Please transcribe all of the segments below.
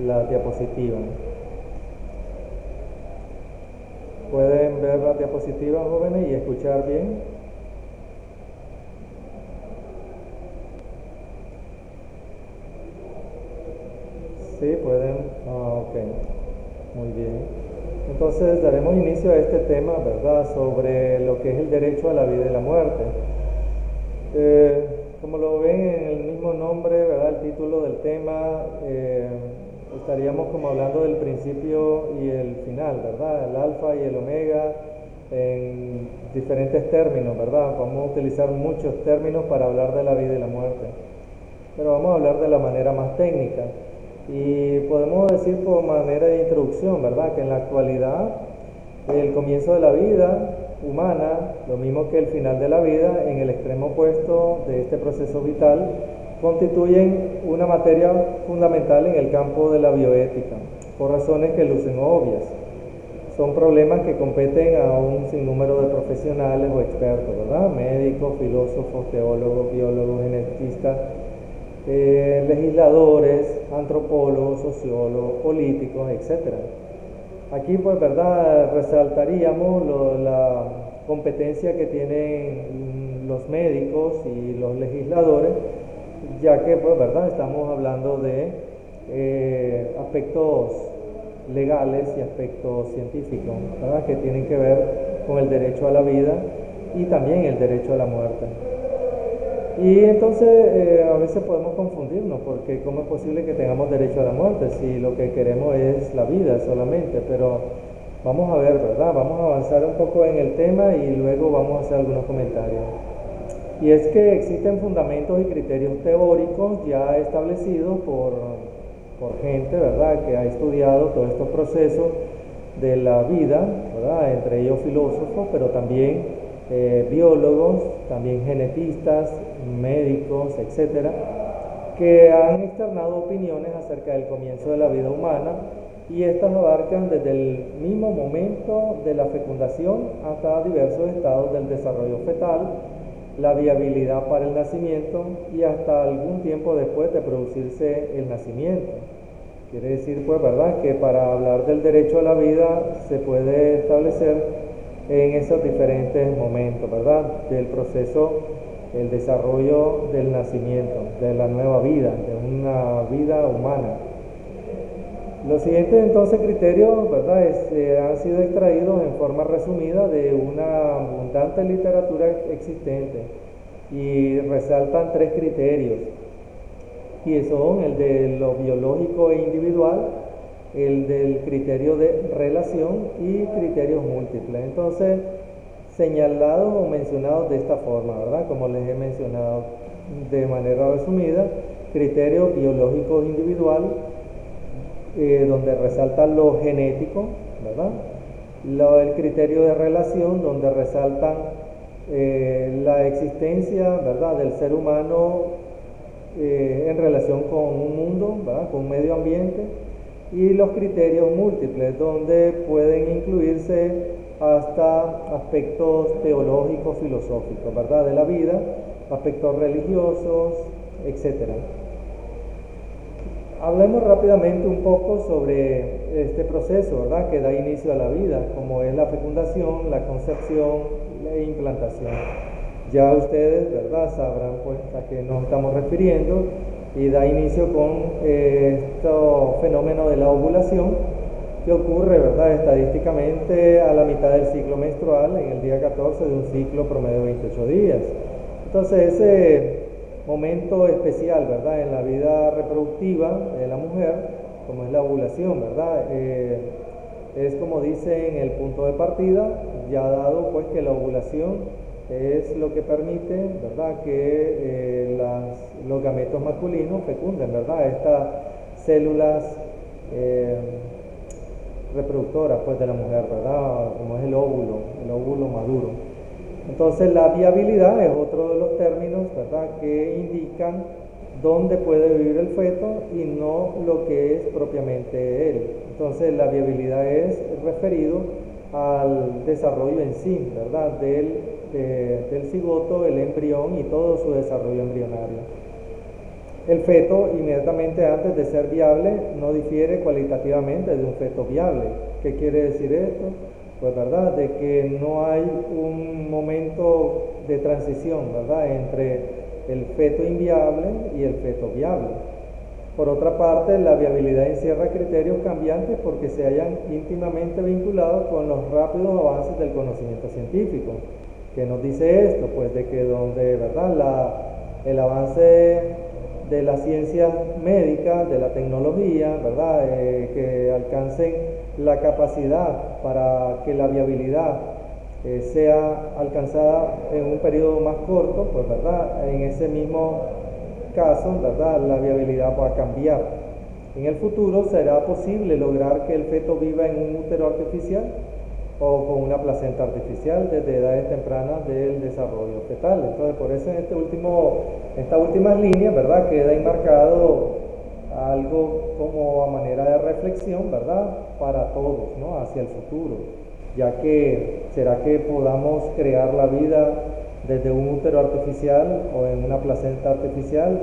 la diapositiva. ¿Pueden ver la diapositiva, jóvenes, y escuchar bien? Sí, pueden. Ok, muy bien. Entonces daremos inicio a este tema, ¿verdad?, sobre lo que es el derecho a la vida y la muerte. Como lo ven en el mismo nombre, ¿verdad?, el título del tema, estaríamos como hablando del principio y el final, ¿verdad?, el alfa y el omega, en diferentes términos, ¿verdad? Vamos a utilizar muchos términos para hablar de la vida y la muerte, pero vamos a hablar de la manera más técnica. Y podemos decir por manera de introducción, ¿verdad?, que en la actualidad el comienzo de la vida humana, lo mismo que el final de la vida, en el extremo opuesto de este proceso vital, constituyen una materia fundamental en el campo de la bioética, por razones que lucen obvias. Son problemas que competen a un sinnúmero de profesionales o expertos, ¿verdad? Médicos, filósofos, teólogos, biólogos, genetistas, legisladores, antropólogos, sociólogos, políticos, etc. Aquí, pues, ¿verdad?, resaltaríamos la competencia que tienen los médicos y los legisladores, ya que, pues, ¿verdad?, estamos hablando de aspectos legales y aspectos científicos, ¿verdad?, que tienen que ver con el derecho a la vida y también el derecho a la muerte. Y entonces a veces podemos confundirnos, porque ¿cómo es posible que tengamos derecho a la muerte si lo que queremos es la vida solamente? Pero vamos a ver, ¿verdad? Vamos a avanzar un poco en el tema y luego vamos a hacer algunos comentarios. Y es que existen fundamentos y criterios teóricos ya establecidos por gente, ¿verdad?, que ha estudiado todos estos procesos de la vida, ¿verdad?, entre ellos filósofos, pero también biólogos, también genetistas, médicos, etcétera, que han externado opiniones acerca del comienzo de la vida humana, y estas abarcan desde el mismo momento de la fecundación hasta diversos estados del desarrollo fetal, la viabilidad para el nacimiento y hasta algún tiempo después de producirse el nacimiento. Quiere decir, pues, ¿verdad?, que para hablar del derecho a la vida se puede establecer en esos diferentes momentos, ¿verdad?, del proceso, el desarrollo del nacimiento, de la nueva vida, de una vida humana. Los siguientes entonces criterios, ¿verdad?, han sido extraídos en forma resumida de una abundante literatura existente y resaltan tres criterios, y son el de lo biológico e individual, el del criterio de relación y criterios múltiples. Entonces, señalados o mencionados de esta forma, ¿verdad?, como les he mencionado de manera resumida: criterio biológico individual, donde resalta lo genético, ¿verdad?, el criterio de relación, donde resaltan la existencia, ¿verdad?, del ser humano en relación con un mundo, ¿verdad?, con un medio ambiente, y los criterios múltiples, donde pueden incluirse hasta aspectos teológicos, filosóficos, ¿verdad?, de la vida, aspectos religiosos, etc. Hablemos rápidamente un poco sobre este proceso, ¿verdad?, que da inicio a la vida, como es la fecundación, la concepción e implantación. Ya ustedes, ¿verdad?, sabrán, pues, a qué nos estamos refiriendo, y da inicio con este fenómeno de la ovulación, que ocurre, ¿verdad?, estadísticamente a la mitad del ciclo menstrual, en el día 14 de un ciclo promedio de 28 días. Entonces, ese momento especial, ¿verdad?, en la vida reproductiva de la mujer, como es la ovulación, ¿verdad?, es, como dicen, el punto de partida, ya dado, pues, que la ovulación es lo que permite, ¿verdad?, que los gametos masculinos fecunden, ¿verdad?, estas células reproductoras, pues, de la mujer, ¿verdad?, como es el óvulo maduro. Entonces, la viabilidad es otro de los términos, ¿verdad?, que indican dónde puede vivir el feto y no lo que es propiamente él. Entonces, la viabilidad es referido al desarrollo en sí, ¿verdad?, del cigoto, el embrión y todo su desarrollo embrionario. El feto, inmediatamente antes de ser viable, no difiere cualitativamente de un feto viable. ¿Qué quiere decir esto? Pues, ¿verdad?, de que no hay un momento de transición, ¿verdad?, entre el feto inviable y el feto viable. Por otra parte, la viabilidad encierra criterios cambiantes porque se hallan íntimamente vinculados con los rápidos avances del conocimiento científico. ¿Qué nos dice esto? Pues de que donde, ¿verdad?, el avance de las ciencias médicas, de la tecnología, ¿verdad?, que alcancen la capacidad para que la viabilidad sea alcanzada en un periodo más corto, pues, ¿verdad?, en ese mismo caso, ¿verdad?, la viabilidad va a cambiar. En el futuro será posible lograr que el feto viva en un útero artificial o con una placenta artificial desde edades tempranas del desarrollo fetal. Entonces, por eso en estas últimas líneas, ¿verdad?, queda enmarcado algo como a manera de reflexión, ¿verdad?, para todos, ¿no?, hacia el futuro, ya que será que podamos crear la vida desde un útero artificial o en una placenta artificial.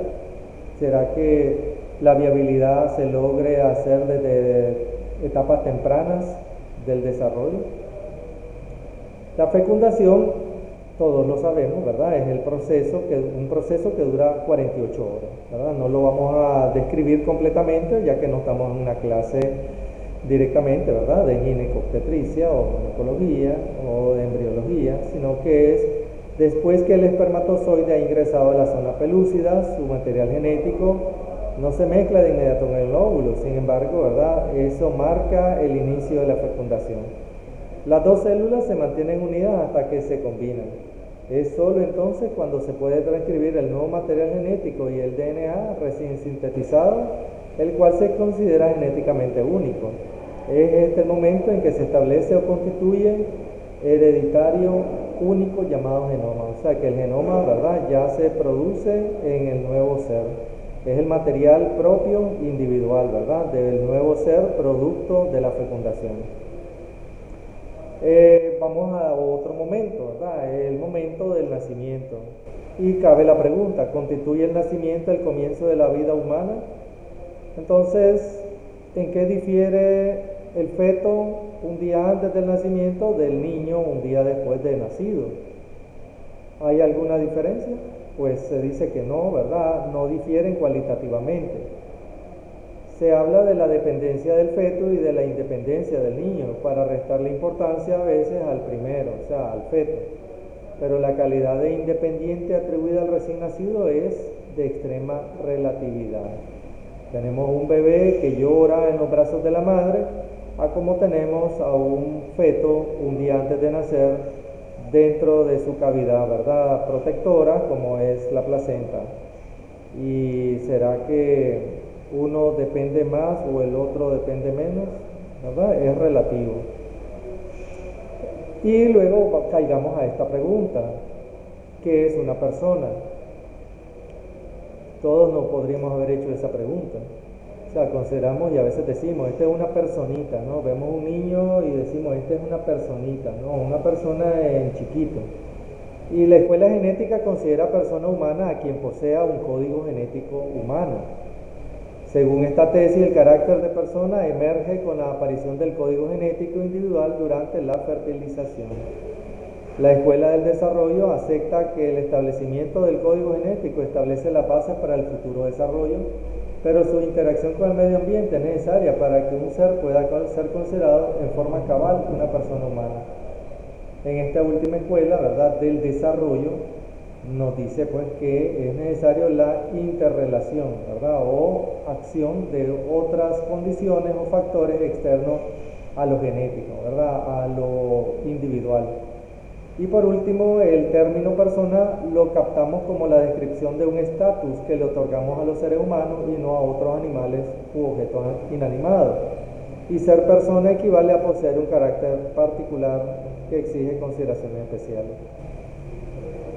¿Será que la viabilidad se logre hacer desde etapas tempranas del desarrollo? La fecundación, todos lo sabemos, ¿verdad?, es un proceso que dura 48 horas, ¿verdad? No lo vamos a describir completamente, ya que no estamos en una clase directamente, ¿verdad?, de ginecobstetricia o ginecología o de embriología, sino que es después que el espermatozoide ha ingresado a la zona pelúcida, su material genético no se mezcla de inmediato en el óvulo. Sin embargo, ¿verdad?, eso marca el inicio de la fecundación. Las dos células se mantienen unidas hasta que se combinan. Es solo entonces cuando se puede transcribir el nuevo material genético y el DNA recién sintetizado, el cual se considera genéticamente único. Es este el momento en que se establece o constituye hereditario único llamado genoma. O sea que el genoma, ¿verdad?, ya se produce en el nuevo ser. Es el material propio individual, ¿verdad?, del nuevo ser producto de la fecundación. Vamos a otro momento, ¿verdad?, el momento del nacimiento. Y cabe la pregunta, ¿constituye el nacimiento el comienzo de la vida humana? Entonces, ¿en qué difiere el feto un día antes del nacimiento del niño un día después de nacido? ¿Hay alguna diferencia? Pues se dice que no, ¿verdad? No difieren cualitativamente. Se habla de la dependencia del feto y de la independencia del niño para restarle importancia a veces al primero, o sea, al feto. Pero la calidad de independiente atribuida al recién nacido es de extrema relatividad. Tenemos un bebé que llora en los brazos de la madre, a como tenemos a un feto un día antes de nacer dentro de su cavidad, ¿verdad?, protectora, como es la placenta. ¿Y será que uno depende más o el otro depende menos? ¿Verdad? Es relativo. Y luego caigamos a esta pregunta: ¿qué es una persona? Todos nos podríamos haber hecho esa pregunta. O sea, consideramos y a veces decimos, esta es una personita, ¿no? Vemos un niño y decimos, esta es una personita, ¿no? Una persona en chiquito. Y la escuela genética considera persona humana a quien posea un código genético humano. Según esta tesis, el carácter de persona emerge con la aparición del código genético individual durante la fertilización. La escuela del desarrollo acepta que el establecimiento del código genético establece las bases para el futuro desarrollo, pero su interacción con el medio ambiente es necesaria para que un ser pueda ser considerado en forma cabal una persona humana. En esta última escuela, ¿verdad?, del desarrollo, nos dice pues que es necesario la interrelación, ¿verdad?, o acción de otras condiciones o factores externos a lo genético, ¿verdad?, a lo individual. Y por último, el término persona lo captamos como la descripción de un estatus que le otorgamos a los seres humanos y no a otros animales u objetos inanimados. Y ser persona equivale a poseer un carácter particular que exige consideraciones especiales.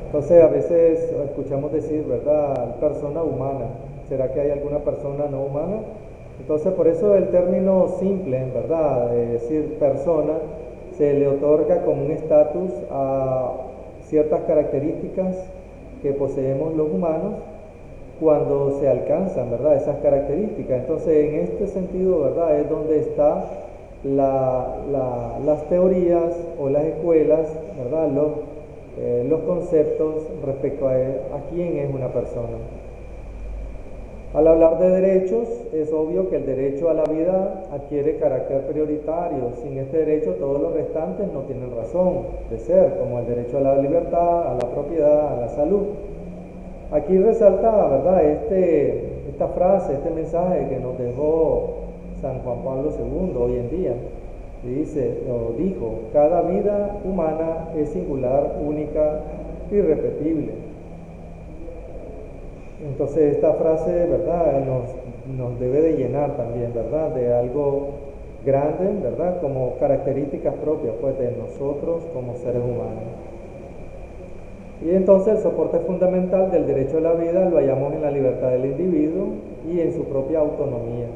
Entonces a veces escuchamos decir, ¿verdad?, persona humana. ¿Será que hay alguna persona no humana? Entonces por eso el término simple, ¿verdad?, de decir persona, se le otorga como un estatus a ciertas características que poseemos los humanos cuando se alcanzan, ¿verdad?, esas características. Entonces, en este sentido, ¿verdad?, es donde está las teorías o las escuelas, ¿verdad?, los conceptos respecto a quién es una persona. Al hablar de derechos, es obvio que el derecho a la vida adquiere carácter prioritario. Sin este derecho, todos los restantes no tienen razón de ser, como el derecho a la libertad, a la propiedad, a la salud. Aquí resalta, ¿verdad?, esta frase, este mensaje que nos dejó San Juan Pablo II hoy en día. Dijo, cada vida humana es singular, única, irrepetible. Entonces esta frase, ¿verdad?, nos debe de llenar también, ¿verdad?, de algo grande, ¿verdad?, como características propias, pues, de nosotros como seres humanos. Y entonces el soporte fundamental del derecho a la vida lo hallamos en la libertad del individuo y en su propia autonomía.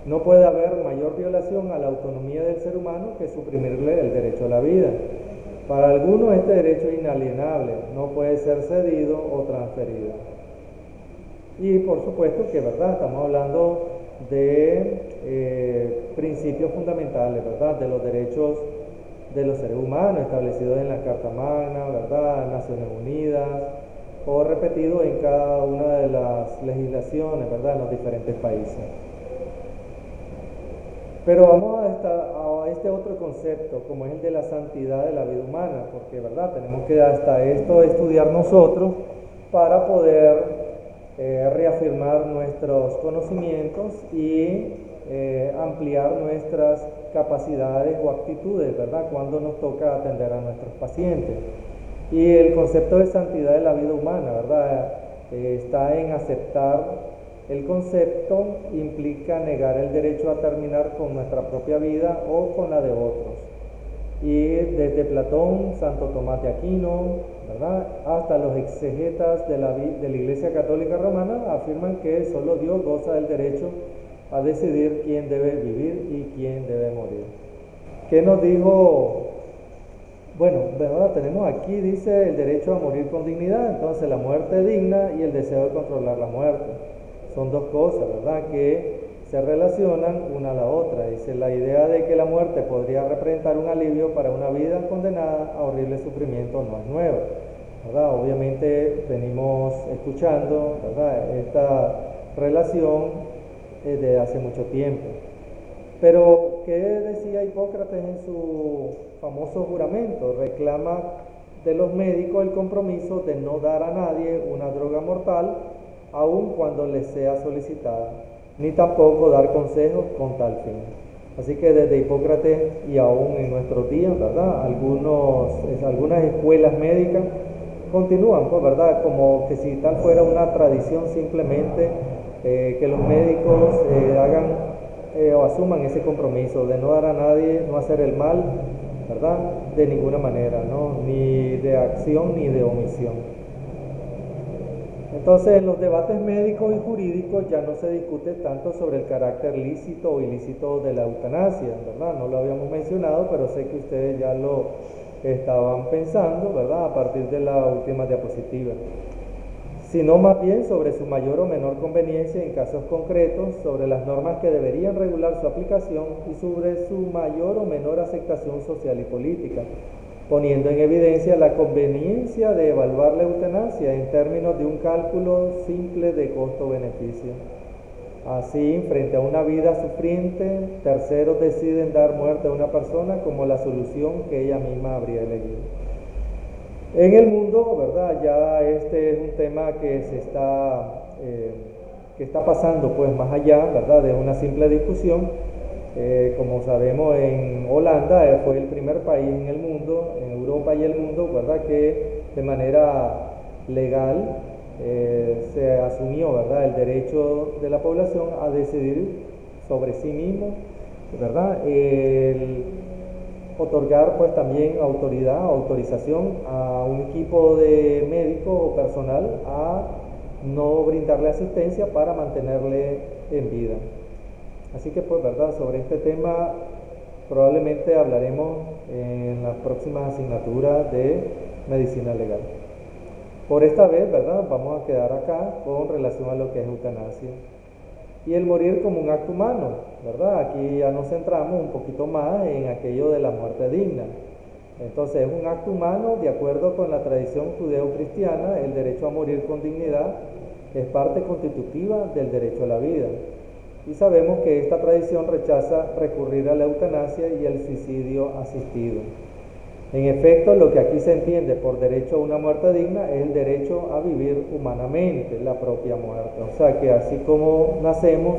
No puede haber mayor violación a la autonomía del ser humano que suprimirle el derecho a la vida. Para algunos este derecho es inalienable, no puede ser cedido o transferido. Y por supuesto que, ¿verdad?, estamos hablando de principios fundamentales, ¿verdad?, de los derechos de los seres humanos establecidos en la Carta Magna, ¿verdad?, Naciones Unidas, o repetidos en cada una de las legislaciones, ¿verdad?, en los diferentes países. Pero vamos a este otro concepto, como es el de la santidad de la vida humana, porque, ¿verdad?, tenemos que hasta esto estudiar nosotros para poder reafirmar nuestros conocimientos y ampliar nuestras capacidades o actitudes, ¿verdad?, cuando nos toca atender a nuestros pacientes. Y el concepto de santidad de la vida humana, ¿verdad?, está en aceptar el concepto, implica negar el derecho a terminar con nuestra propia vida o con la de otros. Y desde Platón, Santo Tomás de Aquino, ¿verdad?, hasta los exegetas de la Iglesia Católica Romana afirman que solo Dios goza del derecho a decidir quién debe vivir y quién debe morir. ¿Qué nos dijo? Bueno, tenemos aquí, dice, el derecho a morir con dignidad. Entonces, la muerte digna y el deseo de controlar la muerte son dos cosas, ¿verdad?, que se relacionan una a la otra. Dice, la idea de que la muerte podría representar un alivio para una vida condenada a horrible sufrimiento no es nueva, ¿verdad? Obviamente venimos escuchando, ¿verdad?, esta relación desde hace mucho tiempo. Pero, ¿qué decía Hipócrates en su famoso juramento? Reclama de los médicos el compromiso de no dar a nadie una droga mortal, aun cuando les sea solicitada, ni tampoco dar consejos con tal fin. Así que desde Hipócrates y aún en nuestros días, ¿verdad?, algunas escuelas médicas continúan, pues, ¿verdad?, como que si tal fuera una tradición simplemente que los médicos hagan o asuman ese compromiso de no dar a nadie, no hacer el mal, ¿verdad?, de ninguna manera, ¿no?, ni de acción ni de omisión. Entonces, en los debates médicos y jurídicos ya no se discute tanto sobre el carácter lícito o ilícito de la eutanasia, ¿verdad? No lo habíamos mencionado, pero sé que ustedes ya lo estaban pensando, ¿verdad?, a partir de la última diapositiva. Sino más bien sobre su mayor o menor conveniencia en casos concretos, sobre las normas que deberían regular su aplicación y sobre su mayor o menor aceptación social y política, poniendo en evidencia la conveniencia de evaluar la eutanasia en términos de un cálculo simple de costo-beneficio. Así, frente a una vida sufriente, terceros deciden dar muerte a una persona como la solución que ella misma habría elegido. En el mundo, ¿verdad?, ya este es un tema que está pasando, pues, más allá, ¿verdad?, de una simple discusión. Como sabemos, en Holanda fue el primer país en el mundo, en Europa y el mundo, ¿verdad?, que de manera legal se asumió, ¿verdad?, el derecho de la población a decidir sobre sí mismo, ¿verdad?, otorgar, pues, también autorización a un equipo de médicos o personal a no brindarle asistencia para mantenerle en vida. Así que, pues, ¿verdad?, sobre este tema probablemente hablaremos en las próximas asignaturas de medicina legal. Por esta vez, ¿verdad? Vamos a quedar acá con relación a lo que es eutanasia. Y el morir como un acto humano, ¿verdad? Aquí ya nos centramos un poquito más en aquello de la muerte digna. Entonces, es un acto humano, de acuerdo con la tradición judeo-cristiana, el derecho a morir con dignidad es parte constitutiva del derecho a la vida. Y sabemos que esta tradición rechaza recurrir a la eutanasia y el suicidio asistido. En efecto, lo que aquí se entiende por derecho a una muerte digna es el derecho a vivir humanamente la propia muerte. O sea que así como nacemos,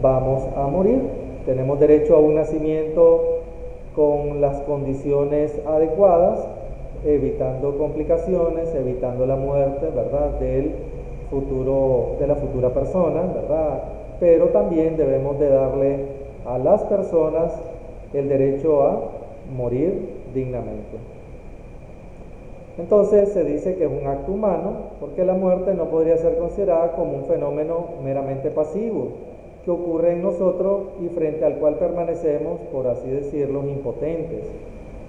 vamos a morir. Tenemos derecho a un nacimiento con las condiciones adecuadas, evitando complicaciones, evitando la muerte, ¿verdad?, de la futura persona, ¿verdad? Pero también debemos de darle a las personas el derecho a morir dignamente. Entonces se dice que es un acto humano porque la muerte no podría ser considerada como un fenómeno meramente pasivo que ocurre en nosotros y frente al cual permanecemos, por así decirlo, impotentes.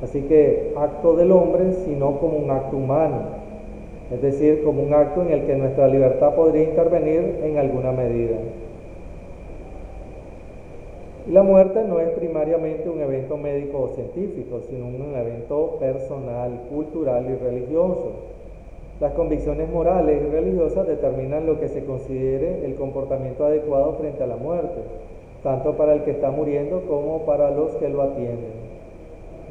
Así que acto del hombre, sino como un acto humano, es decir, como un acto en el que nuestra libertad podría intervenir en alguna medida. Y la muerte no es primariamente un evento médico o científico, sino un evento personal, cultural y religioso. Las convicciones morales y religiosas determinan lo que se considere el comportamiento adecuado frente a la muerte, tanto para el que está muriendo como para los que lo atienden.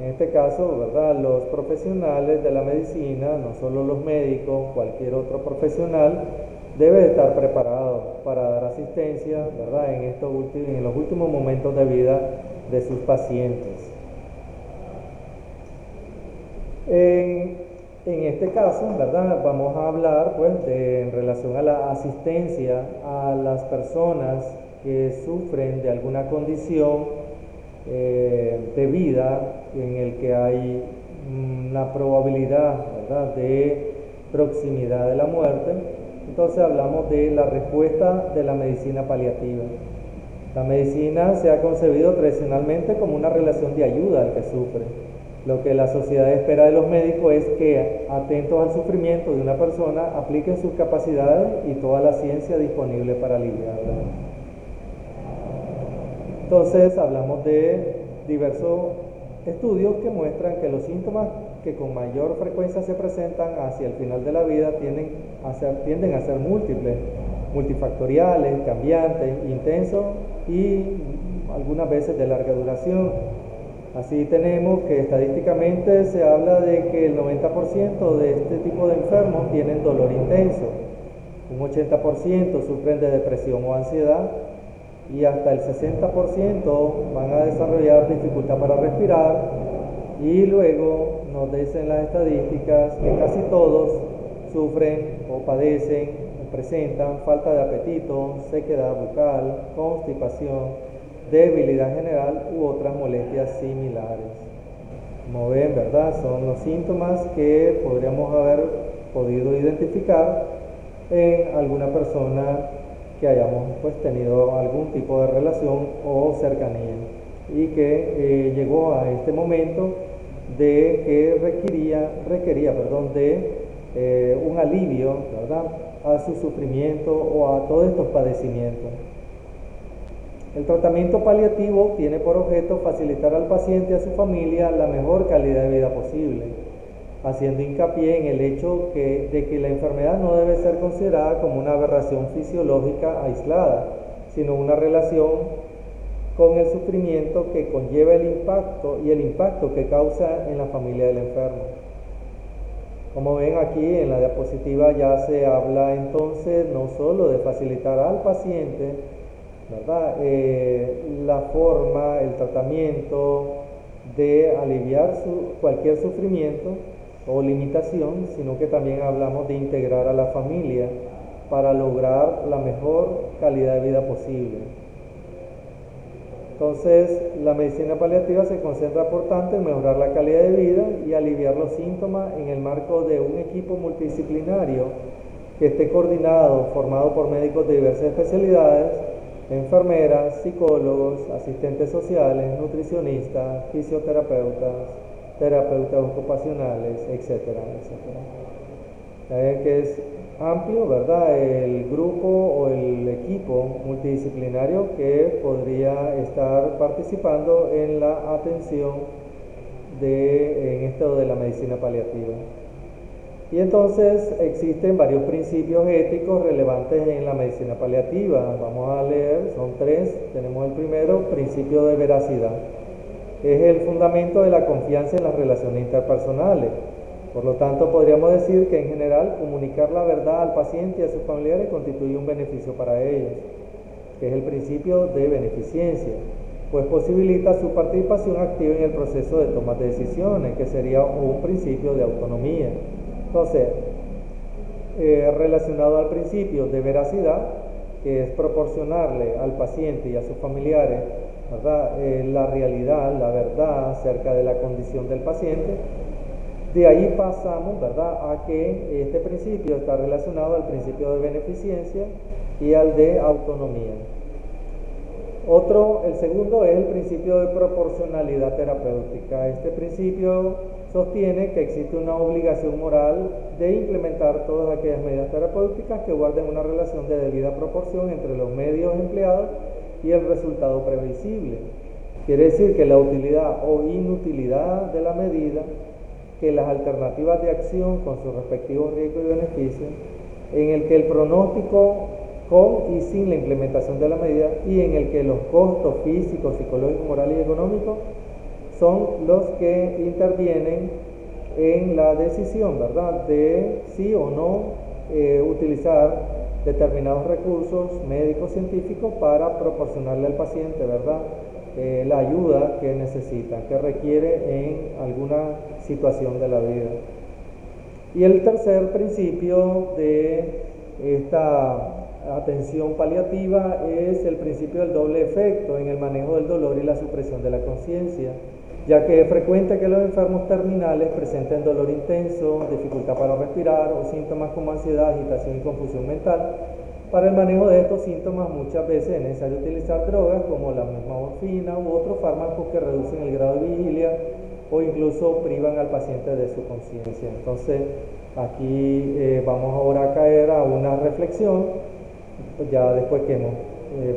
En este caso, ¿verdad?, los profesionales de la medicina, no solo los médicos, cualquier otro profesional, debe estar preparado para dar asistencia, ¿verdad?, en los últimos momentos de vida de sus pacientes. En este caso, ¿verdad?, vamos a hablar pues en relación a la asistencia a las personas que sufren de alguna condición de vida en el que hay una probabilidad, ¿verdad?, de proximidad de la muerte. Entonces hablamos de la respuesta de la medicina paliativa. La medicina se ha concebido tradicionalmente como una relación de ayuda al que sufre. Lo que la sociedad espera de los médicos es que, atentos al sufrimiento de una persona, apliquen sus capacidades y toda la ciencia disponible para aliviarla. Entonces hablamos de diversos estudios que muestran que los síntomas que con mayor frecuencia se presentan hacia el final de la vida tienden a ser múltiples, multifactoriales, cambiantes, intensos y algunas veces de larga duración. Así tenemos que estadísticamente se habla de que el 90% de este tipo de enfermos tienen dolor intenso, un 80% sufren de depresión o ansiedad y hasta el 60% van a desarrollar dificultad para respirar, y luego nos dicen las estadísticas que casi todos sufren o padecen o presentan falta de apetito, sequedad bucal, constipación, debilidad general u otras molestias similares. Como ven, ¿verdad?, son los síntomas que podríamos haber podido identificar en alguna persona que hayamos pues tenido algún tipo de relación o cercanía y que llegó a este momento de que requería de un alivio, ¿verdad?, a su sufrimiento o a todos estos padecimientos. El tratamiento paliativo tiene por objeto facilitar al paciente y a su familia la mejor calidad de vida posible, haciendo hincapié en el hecho de que la enfermedad no debe ser considerada como una aberración fisiológica aislada, sino una relación con el sufrimiento que conlleva el impacto que causa en la familia del enfermo. Como ven aquí en la diapositiva ya se habla entonces no solo de facilitar al paciente, ¿verdad?, la forma, el tratamiento de aliviar cualquier sufrimiento o limitación, sino que también hablamos de integrar a la familia para lograr la mejor calidad de vida posible. Entonces, la medicina paliativa se concentra, por tanto, en mejorar la calidad de vida y aliviar los síntomas en el marco de un equipo multidisciplinario que esté coordinado, formado por médicos de diversas especialidades, enfermeras, psicólogos, asistentes sociales, nutricionistas, fisioterapeutas, terapeutas ocupacionales, etcétera, etcétera. Que es amplio, ¿verdad? El grupo o el equipo multidisciplinario que podría estar participando en la atención en esto de la medicina paliativa. Y entonces existen varios principios éticos relevantes en la medicina paliativa. Vamos a leer, son 3. Tenemos el primero, principio de veracidad. Es el fundamento de la confianza en las relaciones interpersonales. Por lo tanto, podríamos decir que en general comunicar la verdad al paciente y a sus familiares constituye un beneficio para ellos, que es el principio de beneficencia, pues posibilita su participación activa en el proceso de toma de decisiones, que sería un principio de autonomía. Entonces, relacionado al principio de veracidad, que es proporcionarle al paciente y a sus familiares, ¿verdad?, la realidad, la verdad acerca de la condición del paciente. De ahí pasamos, ¿verdad?, a que este principio está relacionado al principio de beneficencia y al de autonomía. El segundo es el principio de proporcionalidad terapéutica. Este principio sostiene que existe una obligación moral de implementar todas aquellas medidas terapéuticas que guarden una relación de debida proporción entre los medios empleados y el resultado previsible. Quiere decir que la utilidad o inutilidad de la medida, que las alternativas de acción con sus respectivos riesgos y beneficios, en el que el pronóstico con y sin la implementación de la medida y en el que los costos físicos, psicológicos, morales y económicos son los que intervienen en la decisión, ¿verdad?, de sí o no utilizar determinados recursos médicos científicos para proporcionarle al paciente, ¿verdad?, la ayuda que necesita, que requiere en alguna situación de la vida. Y el tercer principio de esta atención paliativa es el principio del doble efecto en el manejo del dolor y la supresión de la conciencia, ya que es frecuente que los enfermos terminales presenten dolor intenso, dificultad para respirar o síntomas como ansiedad, agitación y confusión mental. Para el manejo de estos síntomas muchas veces es necesario utilizar drogas como la misma morfina u otros fármacos que reducen el grado de vigilia o incluso privan al paciente de su conciencia. Entonces aquí vamos ahora a caer a una reflexión, ya después que hemos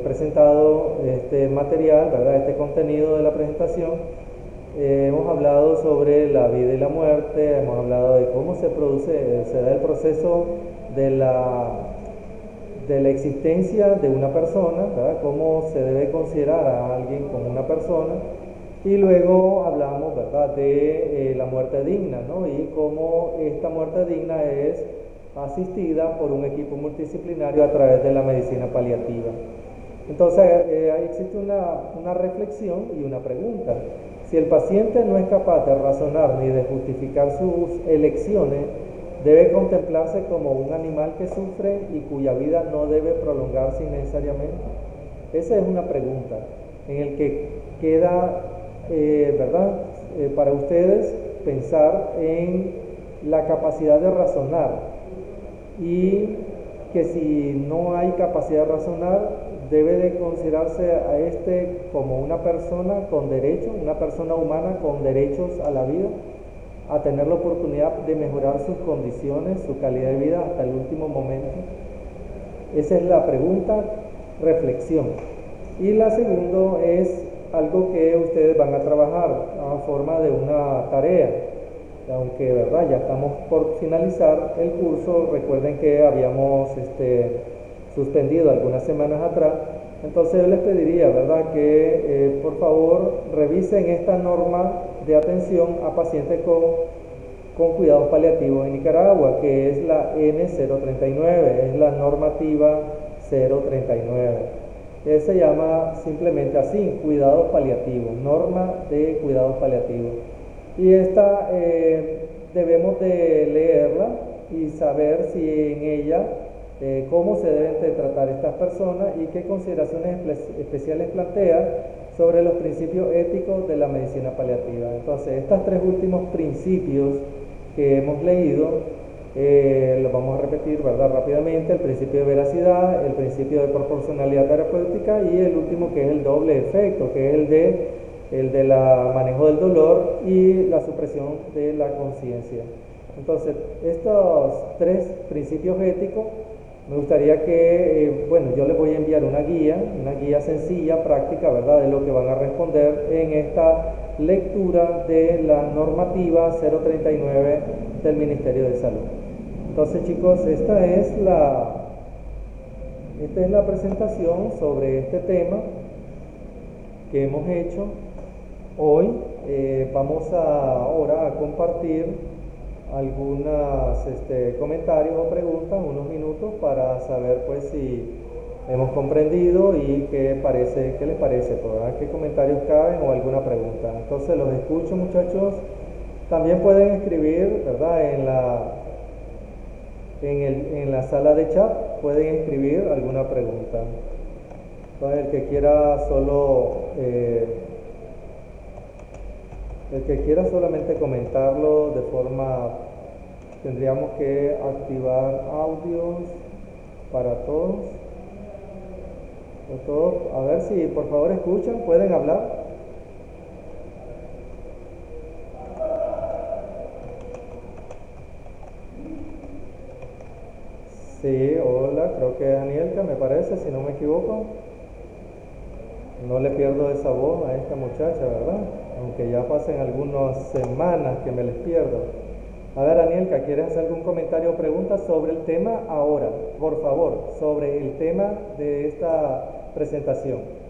presentado este material, ¿verdad?, este contenido de la presentación. Hemos hablado sobre la vida y la muerte, hemos hablado de cómo se da el proceso de la existencia de una persona, ¿verdad?, cómo se debe considerar a alguien como una persona, y luego hablamos, ¿verdad?, de la muerte digna, ¿no?, y cómo esta muerte digna es asistida por un equipo multidisciplinario a través de la medicina paliativa. Entonces ahí existe una reflexión y una pregunta. Si el paciente no es capaz de razonar ni de justificar sus elecciones, ¿debe contemplarse como un animal que sufre y cuya vida no debe prolongarse innecesariamente? Esa es una pregunta en el que queda, ¿verdad?, para ustedes pensar en la capacidad de razonar, y que si no hay capacidad de razonar, debe de considerarse a este como una persona con derechos, una persona humana con derechos a la vida, a tener la oportunidad de mejorar sus condiciones, su calidad de vida hasta el último momento. Esa es la pregunta, reflexión. Y la segunda es algo que ustedes van a trabajar a forma de una tarea, aunque, ¿verdad?, ya estamos por finalizar el curso. Recuerden que habíamos suspendido algunas semanas atrás. Entonces yo les pediría, ¿verdad?, que por favor revisen esta norma de atención a pacientes con cuidados paliativos en Nicaragua, que es la N039, es la normativa 039. Se llama simplemente así, cuidados paliativos, norma de cuidados paliativos. Y esta debemos de leerla y saber si en ella cómo se deben de tratar estas personas y qué consideraciones especiales plantea sobre los principios éticos de la medicina paliativa. Entonces, estos 3 últimos principios que hemos leído, los vamos a repetir, ¿verdad?, rápidamente: el principio de veracidad, el principio de proporcionalidad terapéutica y el último, que es el doble efecto, que es el de la manejo del dolor y la supresión de la conciencia. Entonces, estos tres principios éticos, me gustaría que, bueno, yo les voy a enviar una guía sencilla, práctica, ¿verdad?, de lo que van a responder en esta lectura de la normativa 039 del Ministerio de Salud. Entonces, chicos, esta es la presentación sobre este tema que hemos hecho hoy. Vamos ahora a compartir algunos comentarios o preguntas, unos minutos, para saber pues si hemos comprendido y qué les parece, ¿verdad? ¿Qué comentarios caben o alguna pregunta? Entonces los escucho, muchachos. También pueden escribir, ¿verdad? En la sala de chat pueden escribir alguna pregunta. Entonces el que quiera solamente comentarlo de forma, tendríamos que activar audios para todos. A ver si por favor escuchan, pueden hablar. Sí, hola, creo que es Anielka, me parece, si no me equivoco. No le pierdo esa voz a esta muchacha, ¿verdad? Aunque ya pasen algunas semanas que me les pierdo. A ver, Anielka, ¿quieres hacer algún comentario o pregunta sobre el tema ahora? Por favor, sobre el tema de esta presentación.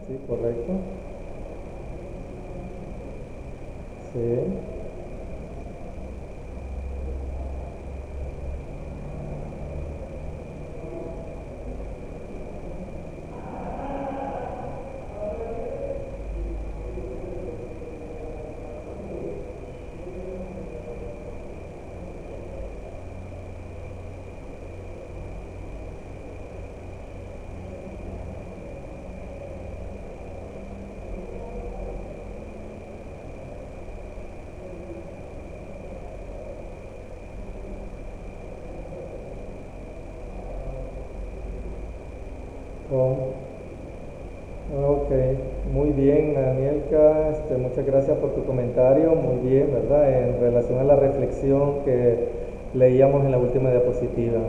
Sí, correcto. Sí. Ok, muy bien, Anielka, muchas gracias por tu comentario, muy bien, ¿verdad? En relación a la reflexión que leíamos en la última diapositiva.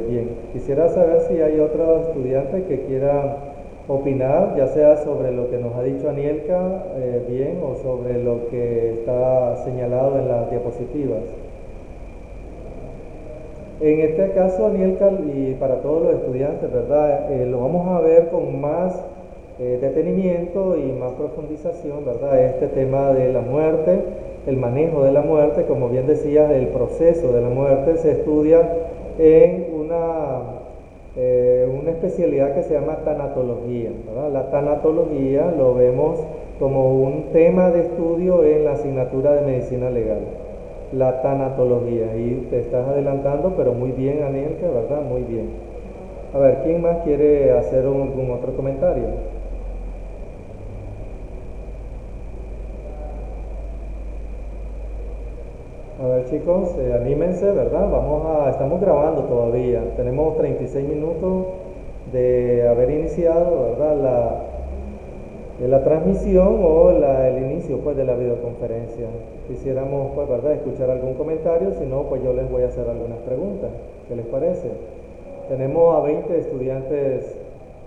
Bien, quisiera saber si hay otro estudiante que quiera opinar, ya sea sobre lo que nos ha dicho Anielka, bien, o sobre lo que está señalado en las diapositivas. En este caso, Anielka, y para todos los estudiantes, ¿verdad? Lo vamos a ver con más detenimiento y más profundización, ¿verdad? Este tema de la muerte, el manejo de la muerte, como bien decías, el proceso de la muerte se estudia en una especialidad que se llama tanatología, ¿verdad? La tanatología lo vemos como un tema de estudio en la asignatura de medicina legal. La tanatología, y te estás adelantando, pero muy bien, Anielka, ¿verdad? Muy bien. A ver, ¿quién más quiere hacer algún otro comentario? A ver, chicos, anímense, ¿verdad? Estamos grabando todavía. Tenemos 36 minutos de haber iniciado, ¿verdad? La transmisión o el inicio, pues, de la videoconferencia. Quisiéramos, pues, ¿verdad?, escuchar algún comentario, si no, pues yo les voy a hacer algunas preguntas. ¿Qué les parece? Tenemos a 20 estudiantes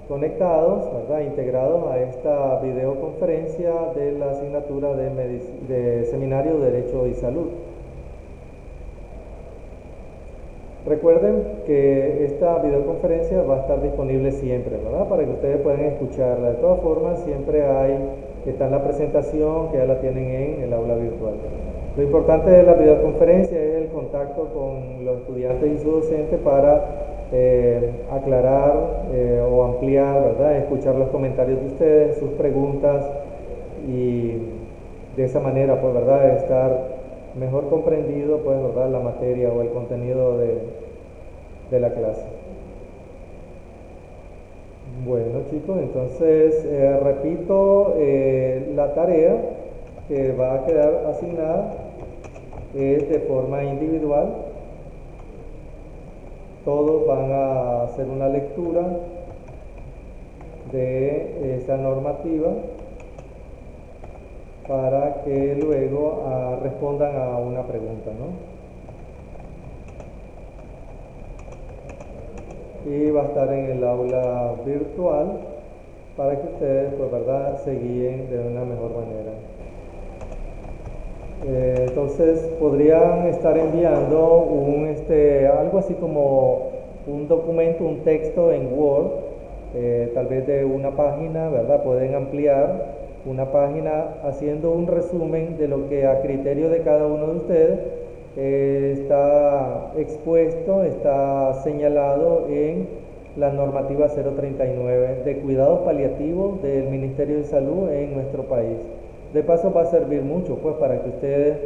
conectados, ¿verdad?, integrados a esta videoconferencia de la asignatura de Seminario de Derecho y Salud. Recuerden que esta videoconferencia va a estar disponible siempre, ¿verdad?, para que ustedes puedan escucharla. De todas formas, siempre está en la presentación, que ya la tienen en el aula virtual. Lo importante de la videoconferencia es el contacto con los estudiantes y su docente para aclarar o ampliar, ¿verdad?, escuchar los comentarios de ustedes, sus preguntas y de esa manera, pues, ¿verdad? Estar mejor comprendido, pues, ¿verdad? La materia o el contenido de la clase. Bueno, chicos, entonces repito, la tarea que va a quedar asignada es de forma individual. Todos van a hacer una lectura de esa normativa para que luego respondan a una pregunta, ¿no? Y va a estar en el aula virtual para que ustedes, pues, ¿verdad?, se guíen de una mejor manera. Entonces podrían estar enviando algo así como un documento, un texto en Word, tal vez de una página, ¿verdad? Pueden ampliar una página haciendo un resumen de lo que a criterio de cada uno de ustedes está expuesto, está señalado en la normativa 039 de cuidados paliativos del Ministerio de Salud en nuestro país. De paso va a servir mucho, pues, para que ustedes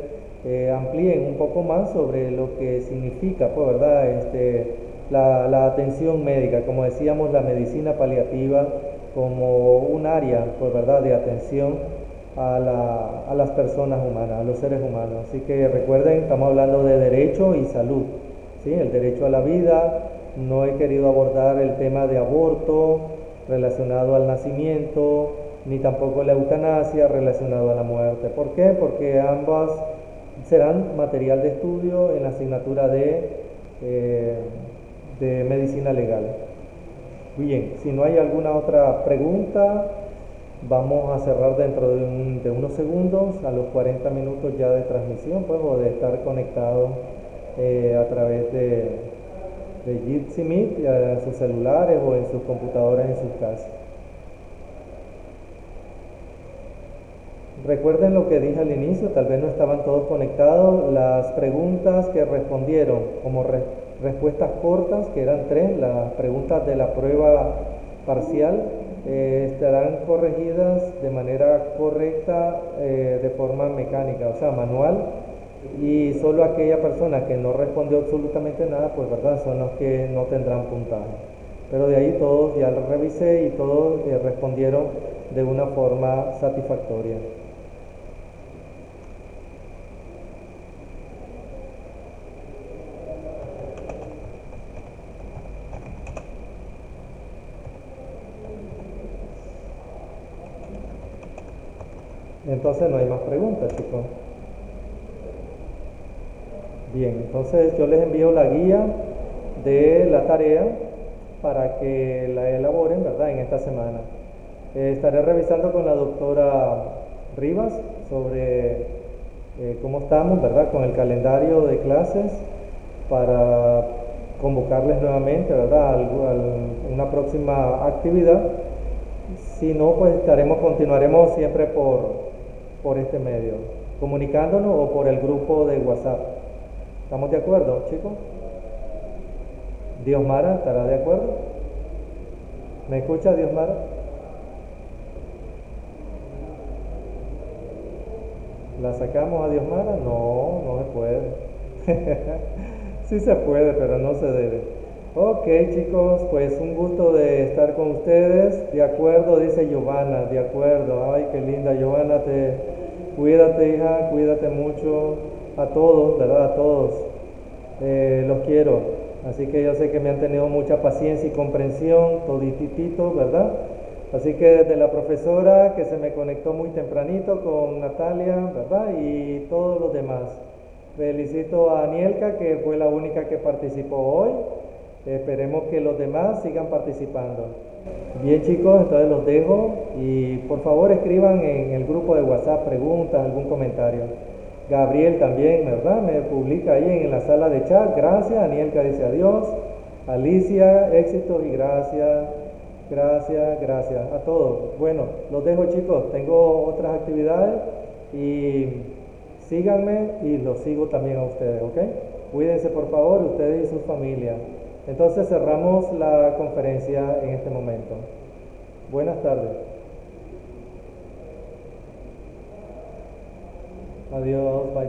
amplíen un poco más sobre lo que significa, pues, ¿verdad? La atención médica, como decíamos, la medicina paliativa como un área, pues, ¿verdad?, de atención a las personas humanas, a los seres humanos. Así que recuerden, estamos hablando de derecho y salud, ¿sí? El derecho a la vida. No he querido abordar el tema de aborto relacionado al nacimiento, ni tampoco la eutanasia relacionado a la muerte. ¿Por qué? Porque ambas serán material de estudio en la asignatura de medicina legal. Bien, si no hay alguna otra pregunta, vamos a cerrar dentro de unos segundos, a los 40 minutos ya de transmisión, pues, o de estar conectado a través de Jitsi Meet en sus celulares o en sus computadoras en sus casas. Recuerden lo que dije al inicio, tal vez no estaban todos conectados. Las preguntas que respondieron como respuestas cortas, que eran 3, las preguntas de la prueba parcial, estarán corregidas de manera correcta, de forma mecánica, o sea, manual, y solo aquella persona que no respondió absolutamente nada, pues, ¿verdad?, son los que no tendrán puntaje. Pero de ahí todos ya los revisé y todos respondieron de una forma satisfactoria. Entonces no hay más preguntas, chicos. Bien, entonces yo les envío la guía de la tarea para que la elaboren, ¿verdad?, en esta semana. Estaré revisando con la doctora Rivas sobre cómo estamos, ¿verdad?, con el calendario de clases para convocarles nuevamente, ¿verdad?, a una próxima actividad. Si no, pues continuaremos siempre por este medio, comunicándonos o por el grupo de WhatsApp. ¿Estamos de acuerdo, chicos? ¿Diosmara estará de acuerdo? ¿Me escucha, Diosmara? ¿La sacamos a Diosmara? No, no se puede. Sí se puede, pero no se debe. Ok, chicos, pues un gusto de estar con ustedes. De acuerdo, dice Giovanna, de acuerdo. Ay, qué linda, Giovanna, cuídate, hija, cuídate mucho. A todos, ¿verdad? A todos. Los quiero. Así que yo sé que me han tenido mucha paciencia y comprensión, todititito, ¿verdad? Así que desde la profesora que se me conectó muy tempranito con Natalia, ¿verdad? Y todos los demás. Felicito a Anielka, que fue la única que participó hoy. Esperemos que los demás sigan participando. Bien, chicos, entonces los dejo y por favor escriban en el grupo de WhatsApp preguntas, algún comentario. Gabriel también, ¿verdad?, me publica ahí en la sala de chat. Gracias. Anielka dice adiós. Alicia, éxitos y gracias. Gracias a todos. Bueno, los dejo, chicos. Tengo otras actividades y síganme y los sigo también a ustedes, ¿ok? Cuídense, por favor, ustedes y sus familias. Entonces cerramos la conferencia en este momento. Buenas tardes. Adiós, bye bye.